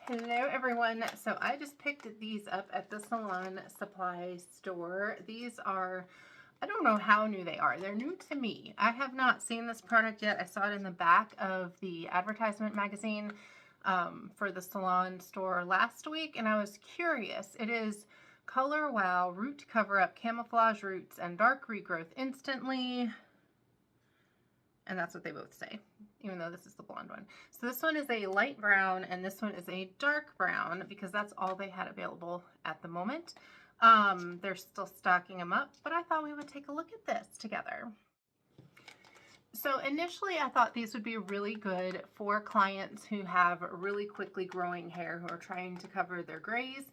Hello everyone. So I just picked these up at the salon supply store. These are, I don't know how new they are. They're new to me. I have not seen this product yet. I saw it in the back of the advertisement magazine for the salon store last week, and I was curious. It is ColorWow Root Cover Up Camouflage Roots and Dark Regrowth Instantly. And that's what they both say, even though this is the blonde one. So this one is a light brown and this one is a dark brown because that's all they had available at the moment. They're still stocking them up, but I thought we would take a look at this together. So initially I thought these would be really good for clients who have really quickly growing hair, who are trying to cover their grays,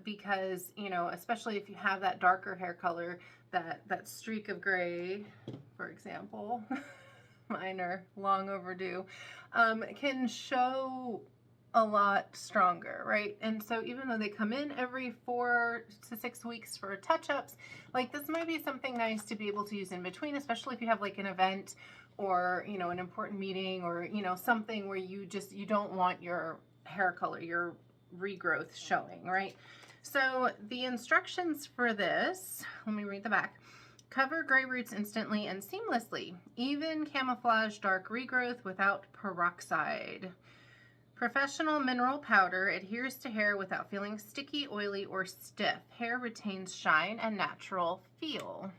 because, you know, especially if you have that darker hair color, that streak of gray, for example, mine are long overdue, can show a lot stronger, right? And so even though they come in every 4 to 6 weeks for touch-ups, like this might be something nice to be able to use in between, especially if you have like an event or, you know, an important meeting or, you know, something where you don't want your hair color, your regrowth showing, right? So the instructions for this, let me read the back. Cover gray roots instantly and seamlessly. Even camouflage dark regrowth without peroxide. Professional mineral powder adheres to hair without feeling sticky, oily, or stiff. Hair retains shine and natural feel.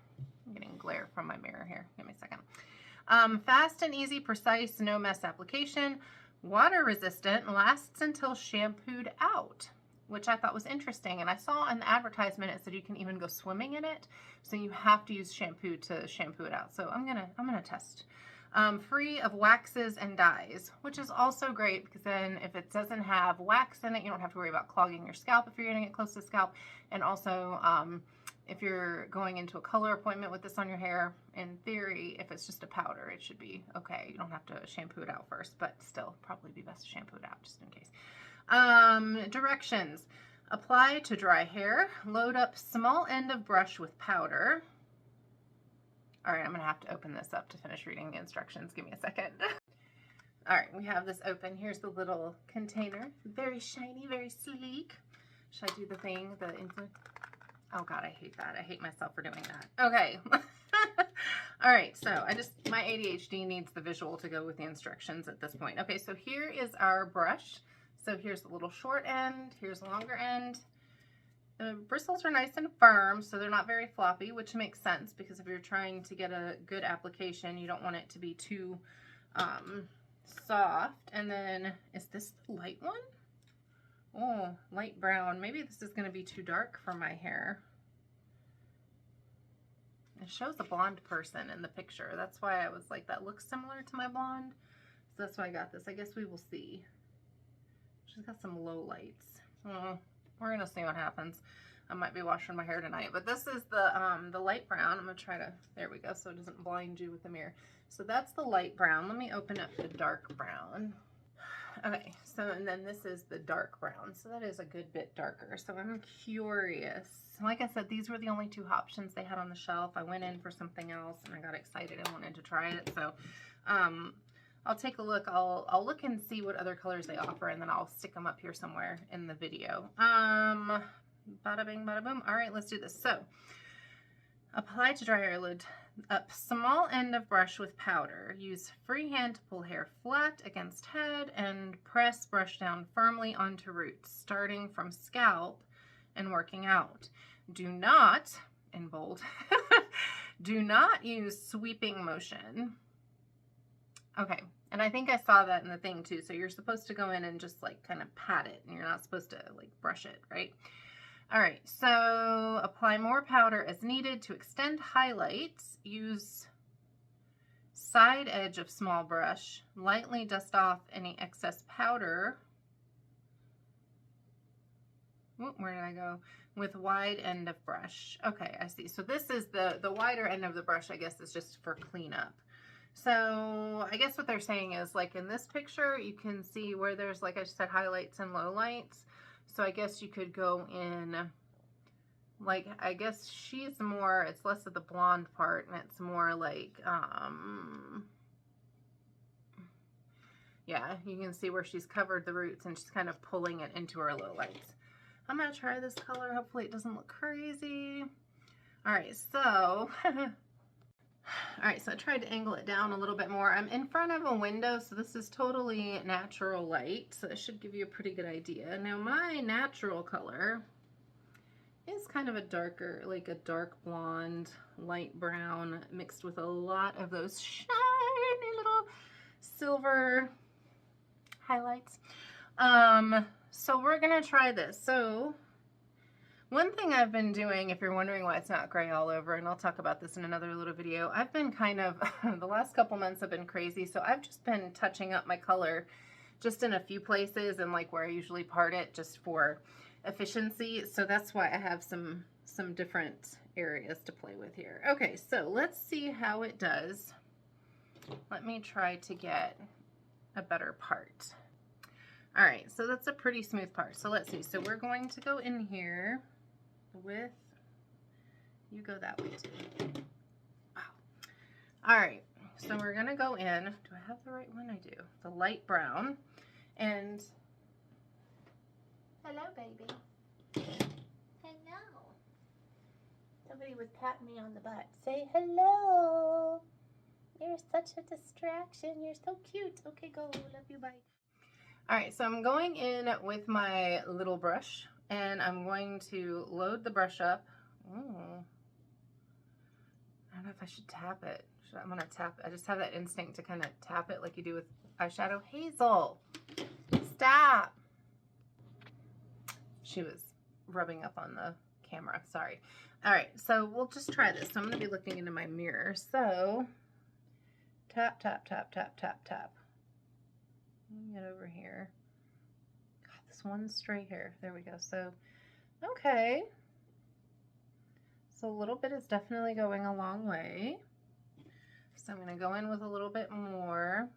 I'm getting glare from my mirror here. Give me a second. Fast and easy, precise, no mess application. Water resistant, lasts until shampooed out, which I thought was interesting. And I saw in the advertisement it said you can even go swimming in it, so you have to use shampoo to shampoo it out. So I'm gonna test. Free of waxes and dyes, which is also great because then if it doesn't have wax in it, you don't have to worry about clogging your scalp if you're getting it close to the scalp. And also, if you're going into a color appointment with this on your hair, in theory, if it's just a powder, it should be okay. You don't have to shampoo it out first, but still probably be best to shampoo it out just in case. Directions. Apply to dry hair. Load up small end of brush with powder. All right, I'm gonna have to open this up to finish reading the instructions. Give me a second. All right, we have this open. Here's the little container. Very shiny, very sleek. Should I do the thing, oh God, I hate that. I hate myself for doing that. Okay. All right, so my ADHD needs the visual to go with the instructions at this point. Okay, so here is our brush. So here's the little short end, here's the longer end. The bristles are nice and firm, so they're not very floppy, which makes sense because if you're trying to get a good application, you don't want it to be too soft. And then, is this the light one? Oh, light brown. Maybe this is going to be too dark for my hair. It shows a blonde person in the picture. That's why I was like, that looks similar to my blonde. So that's why I got this. I guess we will see. She's got some low lights. Oh, we're gonna see what happens. I might be washing my hair tonight, but this is the light brown. I'm gonna try to, there we go, so it doesn't blind you with the mirror. So that's the light brown. Let me open up the dark brown. Okay, so, and then this is the dark brown. So that is a good bit darker. So I'm curious. Like I said, these were the only two options they had on the shelf. I went in for something else and I got excited and wanted to try it. So, I'll take a look. I'll look and see what other colors they offer, and then I'll stick them up here somewhere in the video. Bada bing, bada boom. All right, let's do this. So, apply to dry hair. Load up small end of brush with powder. Use free hand to pull hair flat against head and press brush down firmly onto roots, starting from scalp and working out. Do not, in bold, do not use sweeping motion. Okay, and I think I saw that in the thing too. So you're supposed to go in and just like kind of pat it, and you're not supposed to like brush it, right? All right, so apply more powder as needed to extend highlights. Use side edge of small brush. Lightly dust off any excess powder. Ooh, where did I go? With wide end of brush. Okay, I see. So this is the wider end of the brush, I guess, is just for cleanup. So I guess what they're saying is, like in this picture, you can see where there's, like I just said, highlights and lowlights. So I guess you could go in, like, I guess she's more, it's less of the blonde part and it's more like, Yeah, you can see where she's covered the roots and she's kind of pulling it into her low lights. I'm going to try this color. Hopefully it doesn't look crazy. All right, so... All right, so I tried to angle it down a little bit more. I'm in front of a window, so this is totally natural light, so it should give you a pretty good idea. Now, my natural color is kind of a darker, like a dark blonde, light brown, mixed with a lot of those shiny little silver highlights. So we're gonna try this. So one thing I've been doing, if you're wondering why it's not gray all over, and I'll talk about this in another little video, I've been kind of, the last couple months have been crazy, so I've just been touching up my color just in a few places and like where I usually part it just for efficiency. So that's why I have some different areas to play with here. Okay, so let's see how it does. Let me try to get a better part. All right, so that's a pretty smooth part. So let's see. So we're going to go in here with, you go that way too. Wow. All right, so we're gonna go in. Do I have the right one? I do. The light brown. And hello, baby. Hello. Somebody would pat me on the butt. Say hello. You're such a distraction. You're so cute. Okay, go. Love you. Bye. All right, so I'm going in with my little brush, and I'm going to load the brush up. Ooh. I don't know if I should tap it. I'm gonna tap it. I just have that instinct to kind of tap it like you do with eyeshadow. Hazel, stop. She was rubbing up on the camera, sorry. All right, so we'll just try this. So I'm gonna be looking into my mirror. So tap, tap, tap, tap, tap, tap. Let me get over here. God, this one stray hair. There we go. So, okay. So a little bit is definitely going a long way. So I'm going to go in with a little bit more.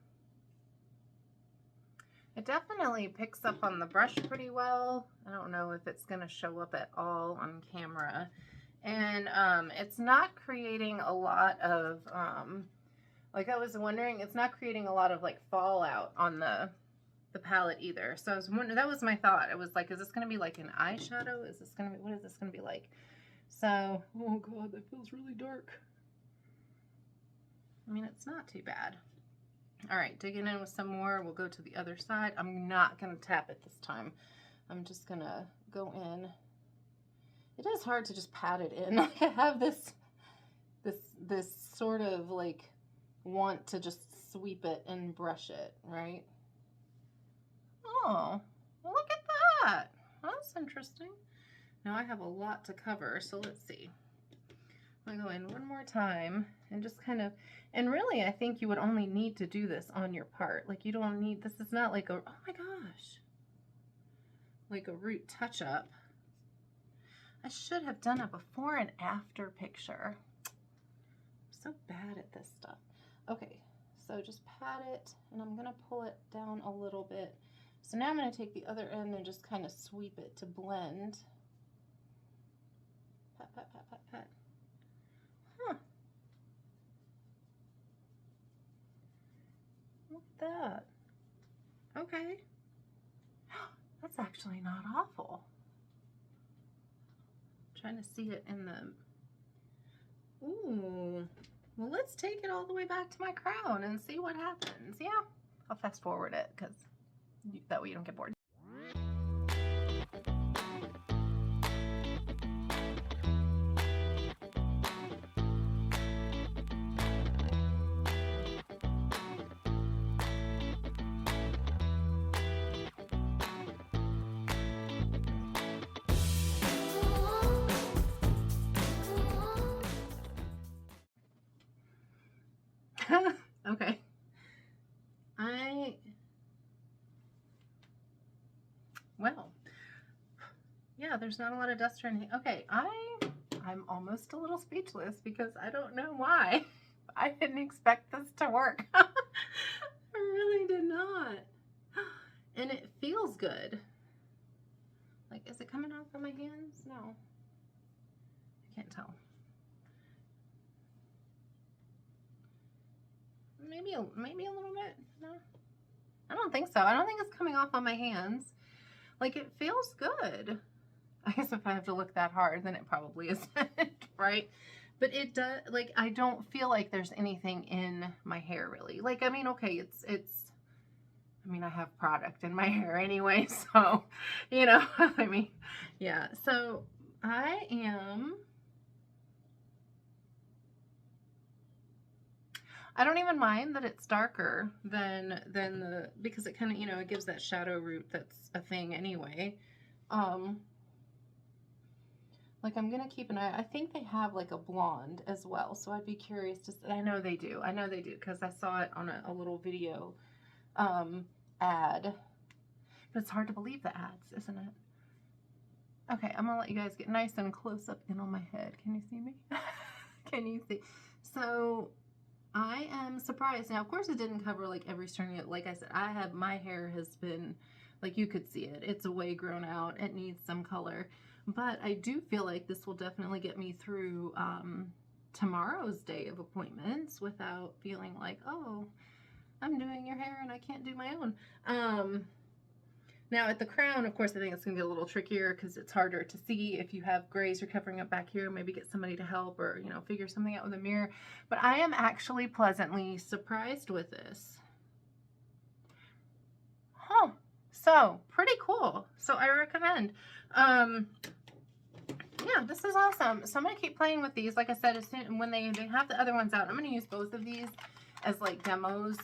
It definitely picks up on the brush pretty well. I don't know if it's going to show up at all on camera. And it's not creating a lot of... like I was wondering, it's not creating a lot of like fallout on the palette either. So I was wondering, that was my thought. It was like, is this going to be like an eyeshadow? Is this going to be, what is this going to be like? So, oh God, that feels really dark. I mean, it's not too bad. All right, digging in with some more. We'll go to the other side. I'm not going to tap it this time. I'm just going to go in. It is hard to just pat it in. Like I have this sort of like, want to just sweep it and brush it, right? Oh, well, look at that. That's interesting. Now I have a lot to cover, so let's see. I'm gonna go in one more time and just kind of, and really I think you would only need to do this on your part. Like you don't need, this is not like a, oh my gosh, like a root touch-up. I should have done a before and after picture. I'm so bad at this stuff. Okay, so just pat it, and I'm going to pull it down a little bit. So now I'm going to take the other end and just kind of sweep it to blend. Pat, pat, pat, pat, pat. Huh. Look at that. Okay. That's actually not awful. I'm trying to see it in the... Ooh. Well, let's take it all the way back to my crown and see what happens. Yeah, I'll fast forward it because that way you don't get bored. Okay. Well, yeah, there's not a lot of dust or anything. Okay, I'm almost a little speechless because I don't know why. I didn't expect this to work. I really did not. And it feels good. Like, is it coming off of my hands? No. I can't tell. Maybe a little bit. No. I don't think so. I don't think it's coming off on my hands. Like, it feels good. I guess if I have to look that hard, then it probably isn't, right? But it does, like, I don't feel like there's anything in my hair really. Like, I mean, okay, I mean, I have product in my hair anyway, so, you know, I mean, yeah. So I don't even mind that it's darker than the, because it kind of, you know, it gives that shadow root that's a thing anyway. Like, I'm gonna keep an eye. I think they have like a blonde as well, so I'd be curious to. I know they do. I know they do because I saw it on a little video ad. But it's hard to believe the ads, isn't it? Okay, I'm gonna let you guys get nice and close up in on my head. Can you see me? Can you see? So I am surprised. Now, of course, it didn't cover like every strand yet. Like I said, my hair has been, like, you could see it. It's way grown out. It needs some color. But I do feel like this will definitely get me through tomorrow's day of appointments without feeling like, oh, I'm doing your hair and I can't do my own. Now at the crown, of course, I think it's going to be a little trickier because it's harder to see. If you have grays you're covering up back here, maybe get somebody to help or, you know, figure something out with a mirror. But I am actually pleasantly surprised with this. Huh. So, pretty cool. So I recommend. Yeah, this is awesome. So I'm going to keep playing with these. Like I said, as soon when they have the other ones out, I'm going to use both of these as like demos.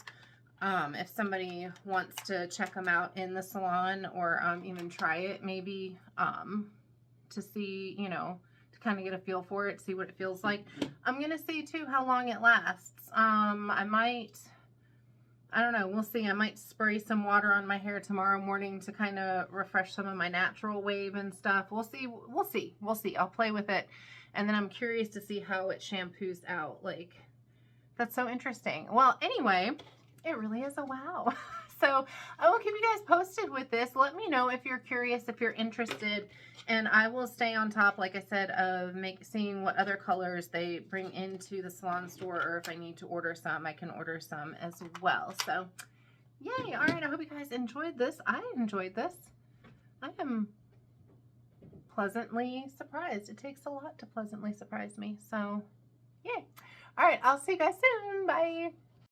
If somebody wants to check them out in the salon or even try it maybe to see, you know, to kind of get a feel for it, see what it feels like. I'm going to see too how long it lasts. I don't know, we'll see. I might spray some water on my hair tomorrow morning to kind of refresh some of my natural wave and stuff. We'll see. We'll see. We'll see. I'll play with it. And then I'm curious to see how it shampoos out. Like, that's so interesting. Well, anyway, it really is a wow. So I will keep you guys posted with this. Let me know if you're curious, if you're interested, and I will stay on top, like I said, of seeing what other colors they bring into the salon store, or if I need to order some, I can order some as well. So yay. All right, I hope you guys enjoyed this. I enjoyed this. I am pleasantly surprised. It takes a lot to pleasantly surprise me. So yay. All right, I'll see you guys soon. Bye.